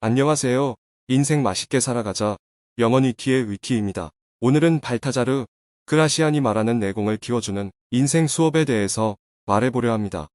안녕하세요. 인생 맛있게 살아가자. 영원 위키의 위키입니다. 오늘은 발타자르 그라시안이 말하는 내공을 키워주는 인생 수업에 대해서 말해보려 합니다.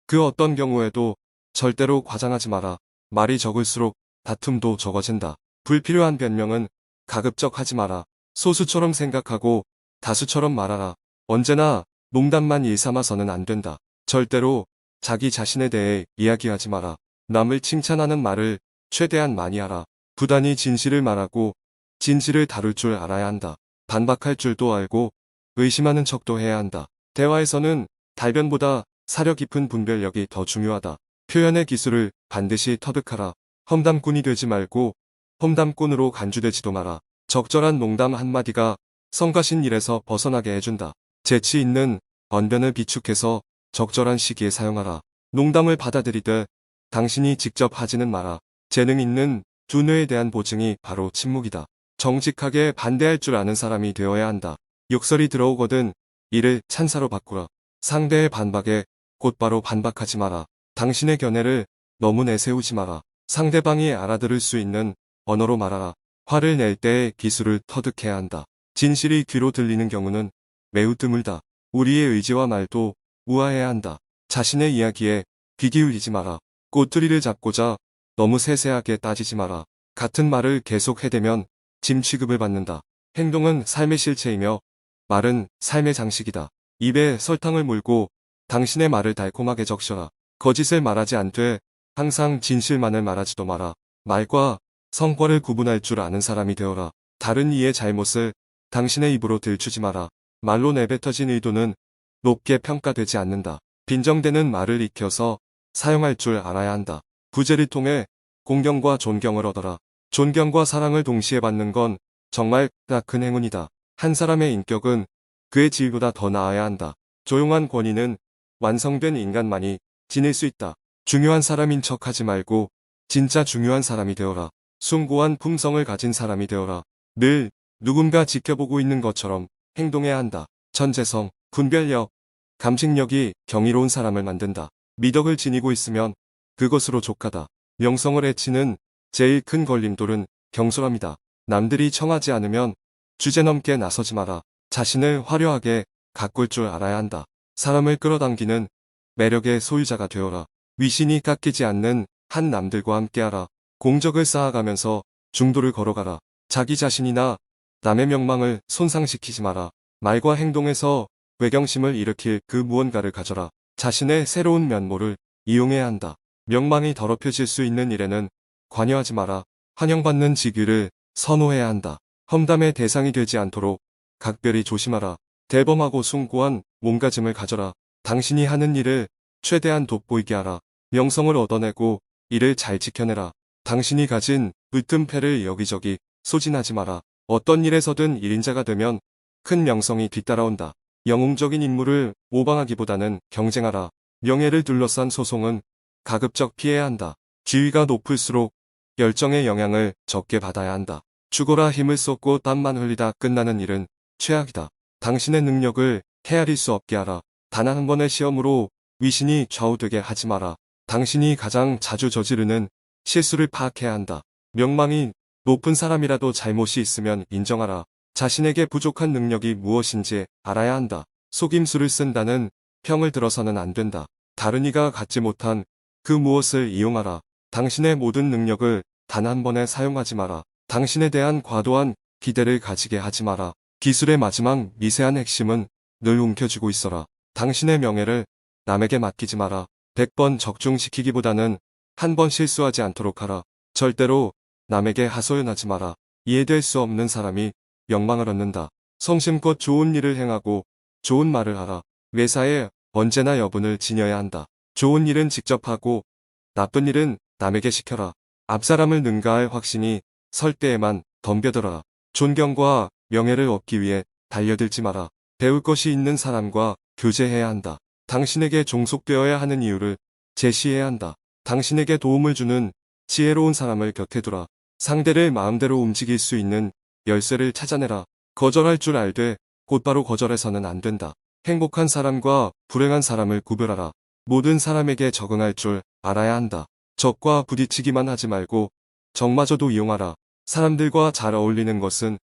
그 어떤 경우에도 절대로 과장하지 마라. 말이 적을수록 다툼도 적어진다. 불필요한 변명은 가급적 하지 마라. 소수처럼 생각하고 다수처럼 말하라. 언제나 농담만 일삼아서는 안 된다. 절대로 자기 자신에 대해 이야기하지 마라. 남을 칭찬하는 말을 최대한 많이 하라. 부단히 진실을 말하고 진실을 다룰 줄 알아야 한다. 반박할 줄도 알고 의심하는 척도 해야 한다. 대화에서는 달변보다 사려 깊은 분별력이 더 중요하다. 표현의 기술을 반드시 터득하라. 험담꾼이 되지 말고 험담꾼으로 간주되지도 마라. 적절한 농담 한마디가 성가신 일에서 벗어나게 해준다. 재치 있는 언변을 비축해서 적절한 시기에 사용하라. 농담을 받아들이되 당신이 직접 하지는 마라. 재능 있는 두뇌에 대한 보증이 바로 침묵이다. 정직하게 반대할 줄 아는 사람이 되어야 한다. 욕설이 들어오거든 이를 찬사로 바꾸라. 상대의 반박에 곧바로 반박하지 마라. 당신의 견해를 너무 내세우지 마라. 상대방이 알아들을 수 있는 언어로 말하라. 화를 낼 때의 기술을 터득해야 한다. 진실이 귀로 들리는 경우는 매우 드물다. 우리의 의지와 말도 우아해야 한다. 자신의 이야기에 귀 기울이지 마라. 꼬투리를 잡고자 너무 세세하게 따지지 마라. 같은 말을 계속 해대면 짐 취급을 받는다. 행동은 삶의 실체이며 말은 삶의 장식이다. 입에 설탕을 물고 당신의 말을 달콤하게 적셔라. 거짓을 말하지 않되 항상 진실만을 말하지도 마라. 말과 성과를 구분할 줄 아는 사람이 되어라. 다른 이의 잘못을 당신의 입으로 들추지 마라. 말로 내뱉어진 의도는 높게 평가되지 않는다. 빈정대는 말을 익혀서 사용할 줄 알아야 한다. 부재를 통해 공경과 존경을 얻어라. 존경과 사랑을 동시에 받는 건 정말 큰 행운이다. 한 사람의 인격은 그의 질보다 더 나아야 한다. 조용한 권위는 완성된 인간만이 지닐 수 있다. 중요한 사람인 척하지 말고 진짜 중요한 사람이 되어라. 숭고한 품성을 가진 사람이 되어라. 늘 누군가 지켜보고 있는 것처럼 행동해야 한다. 천재성, 분별력, 감식력이 경이로운 사람을 만든다. 미덕을 지니고 있으면 그것으로 족하다. 명성을 해치는 제일 큰 걸림돌은 경솔함이다. 남들이 청하지 않으면 주제넘게 나서지 마라. 자신을 화려하게 가꿀 줄 알아야 한다. 사람을 끌어당기는 매력의 소유자가 되어라. 위신이 깎이지 않는 한 남들과 함께하라. 공적을 쌓아가면서 중도를 걸어가라. 자기 자신이나 남의 명망을 손상시키지 마라. 말과 행동에서 외경심을 일으킬 그 무언가를 가져라. 자신의 새로운 면모를 이용해야 한다. 명망이 더럽혀질 수 있는 일에는 관여하지 마라. 환영받는 직위를 선호해야 한다. 험담의 대상이 되지 않도록 각별히 조심하라. 대범하고 숭고한 몸가짐을 가져라. 당신이 하는 일을 최대한 돋보이게 하라. 명성을 얻어내고 이를 잘 지켜내라. 당신이 가진 으뜸 패를 여기저기 소진하지 마라. 어떤 일에서든 1인자가 되면 큰 명성이 뒤따라온다. 영웅적인 인물을 모방하기보다는 경쟁하라. 명예를 둘러싼 소송은 가급적 피해야 한다. 지위가 높을수록 열정의 영향을 적게 받아야 한다. 죽어라 힘을 쏟고 땀만 흘리다 끝나는 일은 최악이다. 당신의 능력을 헤아릴 수 없게 하라. 단 한 번의 시험으로 위신이 좌우되게 하지 마라. 당신이 가장 자주 저지르는 실수를 파악해야 한다. 명망이 높은 사람이라도 잘못이 있으면 인정하라. 자신에게 부족한 능력이 무엇인지 알아야 한다. 속임수를 쓴다는 평을 들어서는 안 된다. 다른 이가 갖지 못한 그 무엇을 이용하라. 당신의 모든 능력을 단 한 번에 사용하지 마라. 당신에 대한 과도한 기대를 가지게 하지 마라. 기술의 마지막 미세한 핵심은 늘 움켜쥐고 있어라. 당신의 명예를 남에게 맡기지 마라. 100번 적중시키기보다는 한 번 실수하지 않도록 하라. 절대로 남에게 하소연하지 마라. 이해될 수 없는 사람이 명망을 얻는다. 성심껏 좋은 일을 행하고 좋은 말을 하라. 매사에 언제나 여분을 지녀야 한다. 좋은 일은 직접 하고 나쁜 일은 남에게 시켜라. 앞사람을 능가할 확신이 설 때에만 덤벼들어라. 존경과 명예를 얻기 위해 달려들지 마라. 배울 것이 있는 사람과 교제해야 한다. 당신에게 종속되어야 하는 이유를 제시해야 한다. 당신에게 도움을 주는 지혜로운 사람을 곁에 두라. 상대를 마음대로 움직일 수 있는 열쇠를 찾아내라. 거절할 줄 알되 곧바로 거절해서는 안 된다. 행복한 사람과 불행한 사람을 구별하라. 모든 사람에게 적응할 줄 알아야 한다. 적과 부딪히기만 하지 말고 적마저도 이용하라. 사람들과 잘 어울리는 것은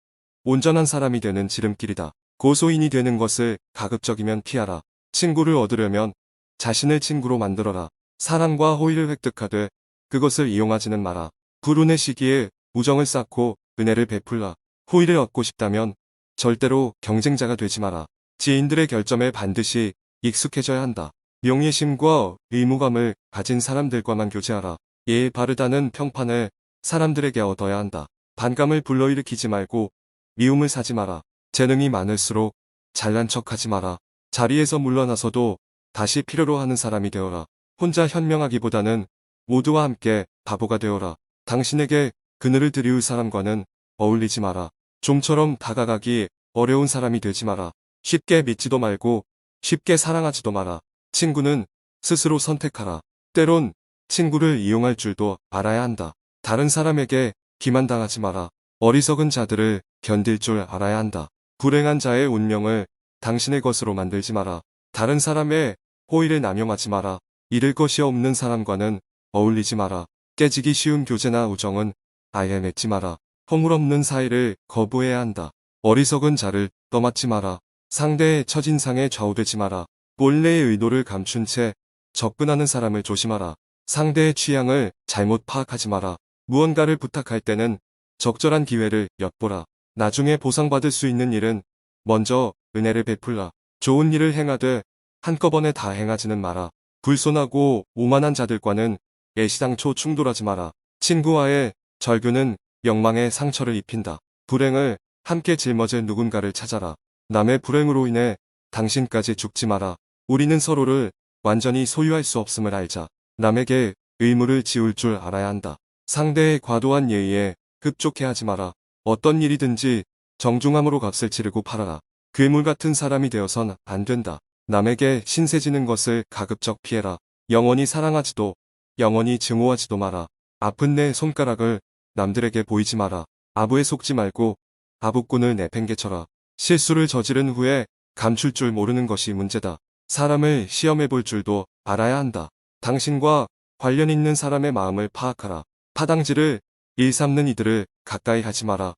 온전한 사람이 되는 지름길이다. 고소인이 되는 것을 가급적이면 피하라. 친구를 얻으려면 자신을 친구로 만들어라. 사랑과 호의를 획득하되 그것을 이용하지는 마라. 불운의 시기에 우정을 쌓고 은혜를 베풀라. 호의를 얻고 싶다면 절대로 경쟁자가 되지 마라. 지인들의 결점에 반드시 익숙해져야 한다. 명예심과 의무감을 가진 사람들과만 교제하라. 예의 바르다는 평판을 사람들에게 얻어야 한다. 반감을 불러일으키지 말고 미움을 사지 마라. 재능이 많을수록 잘난 척하지 마라. 자리에서 물러나서도 다시 필요로 하는 사람이 되어라. 혼자 현명하기보다는 모두와 함께 바보가 되어라. 당신에게 그늘을 드리울 사람과는 어울리지 마라. 좀처럼 다가가기 어려운 사람이 되지 마라. 쉽게 믿지도 말고 쉽게 사랑하지도 마라. 친구는 스스로 선택하라. 때론 친구를 이용할 줄도 알아야 한다. 다른 사람에게 기만당하지 마라. 어리석은 자들을 견딜 줄 알아야 한다. 불행한 자의 운명을 당신의 것으로 만들지 마라. 다른 사람의 호의를 남용하지 마라. 잃을 것이 없는 사람과는 어울리지 마라. 깨지기 쉬운 교제나 우정은 아예 맺지 마라. 허물없는 사이를 거부해야 한다. 어리석은 자를 떠맡지 마라. 상대의 첫인상에 좌우되지 마라. 본래의 의도를 감춘 채 접근하는 사람을 조심하라. 상대의 취향을 잘못 파악하지 마라. 무언가를 부탁할 때는 적절한 기회를 엿보라. 나중에 보상받을 수 있는 일은 먼저 은혜를 베풀라. 좋은 일을 행하되 한꺼번에 다 행하지는 마라. 불손하고 오만한 자들과는 애시당초 충돌하지 마라. 친구와의 절교는 영망에 상처를 입힌다. 불행을 함께 짊어질 누군가를 찾아라. 남의 불행으로 인해 당신까지 죽지 마라. 우리는 서로를 완전히 소유할 수 없음을 알자. 남에게 의무를 지울 줄 알아야 한다. 상대의 과도한 예의에 흡족해하지 마라. 어떤 일이든지 정중함으로 값을 치르고 팔아라. 괴물 같은 사람이 되어선 안 된다. 남에게 신세지는 것을 가급적 피해라. 영원히 사랑하지도 영원히 증오하지도 마라. 아픈 내 손가락을 남들에게 보이지 마라. 아부에 속지 말고 아부꾼을 내팽개쳐라. 실수를 저지른 후에 감출 줄 모르는 것이 문제다. 사람을 시험해 볼 줄도 알아야 한다. 당신과 관련 있는 사람의 마음을 파악하라. 파당지를 일삼는 이들을 가까이 하지 마라.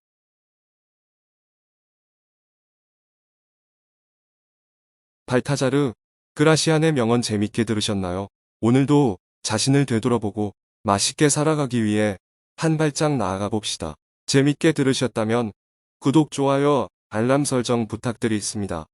발타자르 그라시안의 명언 재밌게 들으셨나요? 오늘도 자신을 되돌아보고 맛있게 살아가기 위해 한 발짝 나아가 봅시다. 재밌게 들으셨다면 구독, 좋아요, 알람 설정 부탁드리겠습니다.